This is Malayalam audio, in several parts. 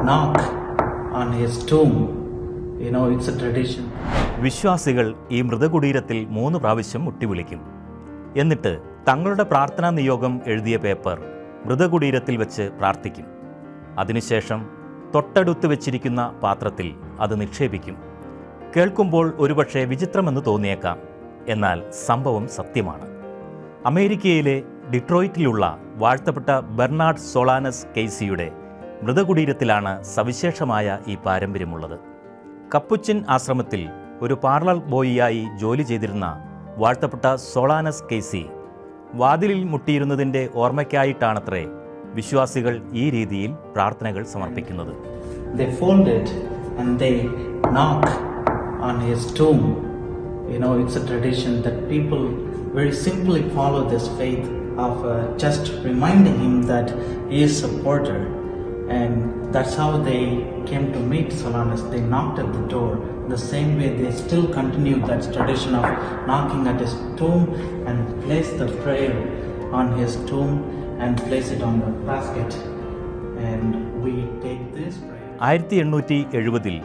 knock on his tomb. You know, it's a tradition. വിശ്വാസികൾ ഈ മൃതകുടീരത്തിൽ 3 പ്രാവശ്യം മുട്ടിവിളിക്കും. എന്നിട്ട് തങ്ങളുടെ പ്രാർത്ഥനാ നിയോഗം എഴുതിയ പേപ്പർ മൃതകുടീരത്തിൽ വെച്ച് പ്രാർത്ഥിക്കും. അതിനുശേഷം തൊട്ടടുത്ത് വെച്ചിരിക്കുന്ന പാത്രത്തിൽ അത് നിക്ഷേപിക്കും. കേൾക്കുമ്പോൾ ഒരുപക്ഷെ വിചിത്രമെന്ന് തോന്നിയേക്കാം, എന്നാൽ സംഭവം സത്യമാണ്. അമേരിക്കയിലെ ഡിട്രോയിറ്റിലുള്ള വാഴ്ത്തപ്പെട്ട ബെർണാഡ് സോളാനസ് കെയ്സിയുടെ മൃതകുടീരത്തിലാണ് സവിശേഷമായ ഈ പാരമ്പര്യമുള്ളത്. കപ്പുച്ചിൻ ആശ്രമത്തിൽ ഒരു പാർലർ ബോയിയായി ജോലി ചെയ്തിരുന്ന വാഴ്ത്തപ്പെട്ട സോളാനസ് കെയ്സി വാതിലിൽ മുട്ടിയിരുന്നതിൻ്റെ ഓർമ്മയ്ക്കായിട്ടാണത്രേ വിശ്വാസികൾ ഈ രീതിയിൽ പ്രാർത്ഥനകൾ സമർപ്പിക്കുന്നത്. They fold it and they knock on his tomb. You know, it's a tradition that people very simply follow this faith of just reminding him that he is a porter, and that's how they came to meet Solanus. They knocked at the door. The same way they still continue that tradition of knocking at his tomb and place the prayer on his tomb and place it on the basket, and we take this prayer. 1870-ൽ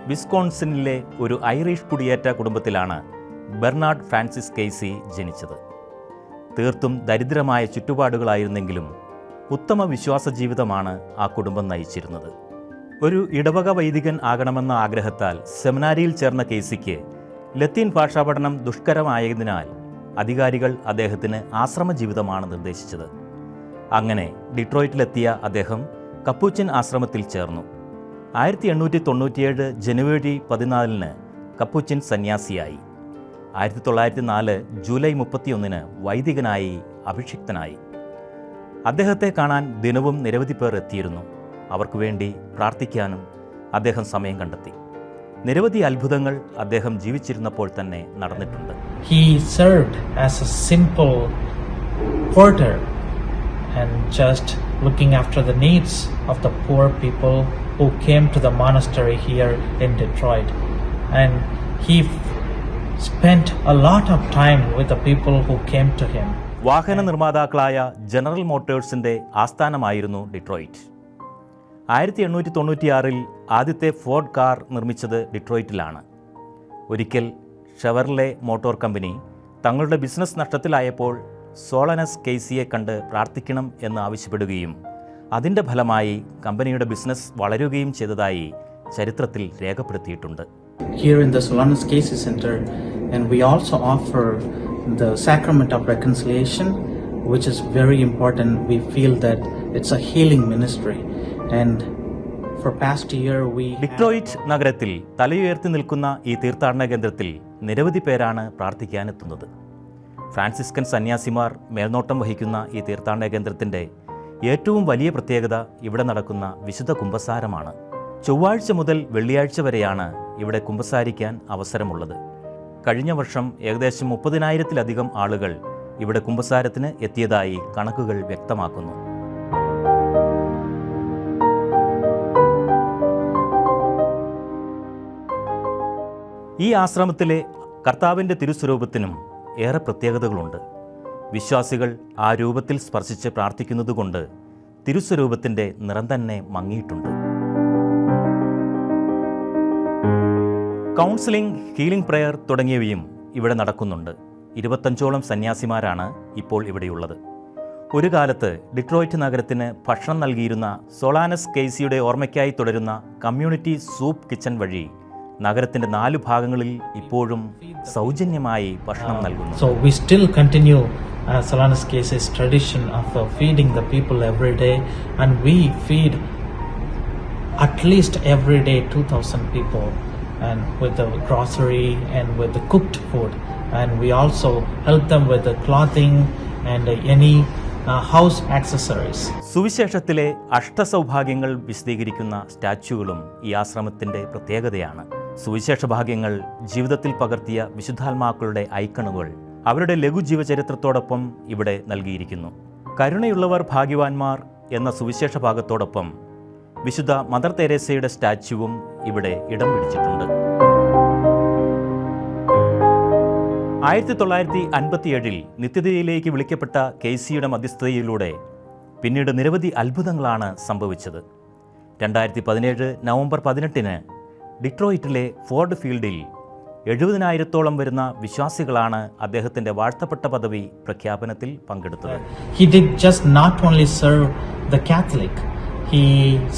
വിസ്കോൺസിനിലെ ഒരു ഐറിഷ് കുടിയേറ്റ കുടുംബത്തിലാണ് ബെർണാഡ് ഫ്രാൻസിസ് കെയ്സി ജനിച്ചത്. തീർത്തും ദരിദ്രമായ ചുറ്റുപാടുകളായിരുന്നെങ്കിലും ഉത്തമ വിശ്വാസ ജീവിതമാണ് ആ കുടുംബം നയിച്ചിരുന്നത്. ഒരു ഇടവക വൈദികൻ ആകണമെന്ന ആഗ്രഹത്താൽ സെമിനാരിയിൽ ചേർന്ന കെയ്സിക്ക് ലത്തീൻ ഭാഷാ പഠനം ദുഷ്കരമായതിനാൽ അധികാരികൾ അദ്ദേഹത്തിന് ആശ്രമ ജീവിതമാണ് നിർദ്ദേശിച്ചത്. അങ്ങനെ ഡിട്രോയിറ്റിലെത്തിയ അദ്ദേഹം കപ്പുച്ചിൻ ആശ്രമത്തിൽ ചേർന്നു. 1897 ജനുവരി 14 കപ്പുച്ചിൻ സന്യാസിയായി. 1904 ജൂലൈ 31 വൈദികനായി അഭിഷിക്തനായി. അദ്ദേഹത്തെ കാണാൻ ദിനവും നിരവധി പേർ എത്തിയിരുന്നു. അവർക്ക് വേണ്ടി പ്രാർത്ഥിക്കാനും അദ്ദേഹം സമയം കണ്ടെത്തി. നിരവധി അത്ഭുതങ്ങൾ അദ്ദേഹം ജീവിച്ചിരുന്നപ്പോൾ തന്നെ നടന്നിട്ടുണ്ട്. He served as a simple porter and just looking after the needs of the poor people who came to the monastery here in Detroit, and he spent a lot of time with the people who came to him. വാഹന നിർമ്മാതാക്കളായ ജനറൽ മോട്ടോഴ്സിന്റെ ആസ്ഥാനമായിരുന്നു ഡിട്രോയിറ്റ്. 1896 ആദ്യത്തെ ഫോർഡ് കാർ നിർമ്മിച്ചത് ഡിട്രോയിറ്റിലാണ്. ഒരിക്കൽ ഷെവർലെ മോട്ടോർ കമ്പനി തങ്ങളുടെ ബിസിനസ് നഷ്ടത്തിലായപ്പോൾ സോളനസ് കെയ്സിയെ കണ്ട് പ്രാർത്ഥിക്കണം എന്ന് ആവശ്യപ്പെടുകയും അതിൻ്റെ ഫലമായി കമ്പനിയുടെ ബിസിനസ് വളരുകയും ചെയ്തതായി ചരിത്രത്തിൽ രേഖപ്പെടുത്തിയിട്ടുണ്ട്. Here in the Solanus Casey Center, and we also offer the sacrament of reconciliation, which is very important. We feel that it's a healing ministry, and for past year we Detroit നഗരത്തിൽ തലയുയർത്തി നിൽക്കുന്ന ഈ തീർത്ഥാടന കേന്ദ്രത്തിൽ നിരവധി പേരാണ് പ്രാർത്ഥിക്കാനെത്തുന്നത്. ഫ്രാൻസിസ്കൻ സന്യാസിമാർ മേൽനോട്ടം വഹിക്കുന്ന ഈ തീർത്ഥാടന കേന്ദ്രത്തിൻ്റെ ഏറ്റവും വലിയ പ്രത്യേകത ഇവിടെ നടക്കുന്ന വിശുദ്ധ കുമ്പസാരമാണ്. ചൊവ്വാഴ്ച മുതൽ വെള്ളിയാഴ്ച വരെയാണ് ഇവിടെ കുമ്പസാരിക്കാൻ അവസരമുള്ളത്. കഴിഞ്ഞ വർഷം ഏകദേശം 30,000-ലധികം ആളുകൾ ഇവിടെ കുമ്പസാരത്തിന് എത്തിയതായി കണക്കുകൾ വ്യക്തമാക്കുന്നു. ഈ ആശ്രമത്തിലെ കർത്താവിൻ്റെ തിരുസ്വരൂപത്തിനും ഏറെ പ്രത്യേകതകളുണ്ട്. വിശ്വാസികൾ ആ രൂപത്തിൽ സ്പർശിച്ച് പ്രാർത്ഥിക്കുന്നതുകൊണ്ട് തിരുസ്വരൂപത്തിൻ്റെ നിറം തന്നെ മങ്ങിയിട്ടുണ്ട്. കൗൺസിലിംഗ്, ഹീലിംഗ് പ്രെയർ തുടങ്ങിയവയും ഇവിടെ നടക്കുന്നുണ്ട്. 25ഓളം സന്യാസിമാരാണ് ഇപ്പോൾ ഇവിടെയുള്ളത്. ഒരു കാലത്ത് ഡിട്രോയിറ്റ് നഗരത്തിന് ഭക്ഷണം നൽകിയിരുന്ന സോളാനസ് കെയ്സിയുടെ ഓർമ്മയ്ക്കായി തുടരുന്ന കമ്മ്യൂണിറ്റി സൂപ്പ് കിച്ചൺ വഴി നഗരത്തിന്റെ 4 ഭാഗങ്ങളിൽ ഇപ്പോഴും സൗജന്യമായി ഭക്ഷണം നൽകുന്നു. So we still continue Solanus Casey's tradition of feeding the people every day, and we feed at least every day 2,000 people, and with the grocery and with the cooked food, and we also help them with the clothing and any house accessories. സുവിശേഷത്തിലെ അഷ്ടസൗഭാഗ്യങ്ങൾ വിശദീകരിക്കുന്ന സ്റ്റാച്യൂകളും ഈ ആശ്രമത്തിന്റെ പ്രത്യേകതയാണ്. സുവിശേഷ ഭാഗ്യങ്ങൾ ജീവിതത്തിൽ പകർത്തിയ വിശുദ്ധാത്മാക്കളുടെ ഐക്കണുകൾ അവരുടെ ലഘുജീവചരിത്രത്തോടൊപ്പം ഇവിടെ നൽകിയിരിക്കുന്നു. കരുണയുള്ളവർ ഭാഗ്യവാന്മാർ എന്ന സുവിശേഷ ഭാഗത്തോടൊപ്പം വിശുദ്ധ മദർ തെരേസയുടെ സ്റ്റാച്യുവും ഇവിടെ ഇടം പിടിച്ചിട്ടുണ്ട്. 1957 നിത്യതയിലേക്ക് വിളിക്കപ്പെട്ട കെയ്സിയുടെ മധ്യസ്ഥതയിലൂടെ പിന്നീട് നിരവധി അത്ഭുതങ്ങളാണ് സംഭവിച്ചത്. 2017 നവംബർ 18 ഡിട്രോയിറ്റിലെ ഫോർഡ് ഫീൽഡിൽ 70,000-ഓളം വരുന്ന വിശ്വാസികളാണ് അദ്ദേഹത്തിൻ്റെ വാഴ്ത്തപ്പെട്ട പദവി പ്രഖ്യാപനത്തിൽ പങ്കെടുത്തത്. He did just not only serve the Catholic, he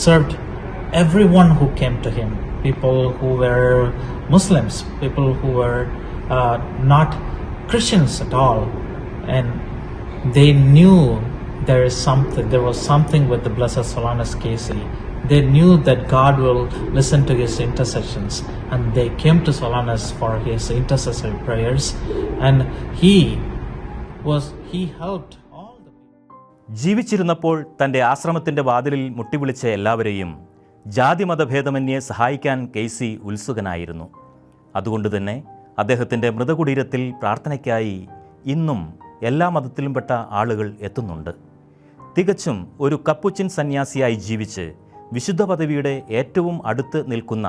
served everyone who came to him. People who were Muslims, people who were not Christians at all, and they knew there was something with the Blessed Solanus Casey. They knew that God will listen to his intercessions, and they came to Solanus for his intercessory prayers, and he helped all the people. ജീവിച്ചിരുന്നപ്പോൾ തൻ്റെ ആശ്രമത്തിൻ്റെ വാതിലിൽ മുട്ടിവിളിച്ച എല്ലാവരെയും ജാതിമതഭേദമന്യേ സഹായിക്കാൻ കേസി ഉത്സുകനായിരുന്നു. അതുകൊണ്ടുതന്നെ അദ്ദേഹത്തിൻ്റെ മൃതകുടീരത്തിൽ പ്രാർത്ഥനയ്ക്കായി ഇന്നും എല്ലാ മതത്തിലുംപ്പെട്ട ആളുകൾ എത്തുന്നുണ്ട്. തികച്ചും ഒരു കപ്പുച്ചിൻ സന്യാസിയായി ജീവിച്ച് വിശുദ്ധ പദവിയുടെ ഏറ്റവും അടുത്ത് നിൽക്കുന്ന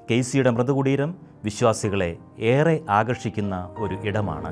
കേസിയുടെ മൃതകുടീരം വിശ്വാസികളെ ഏറെ ആകർഷിക്കുന്ന ഒരു ഇടമാണ്.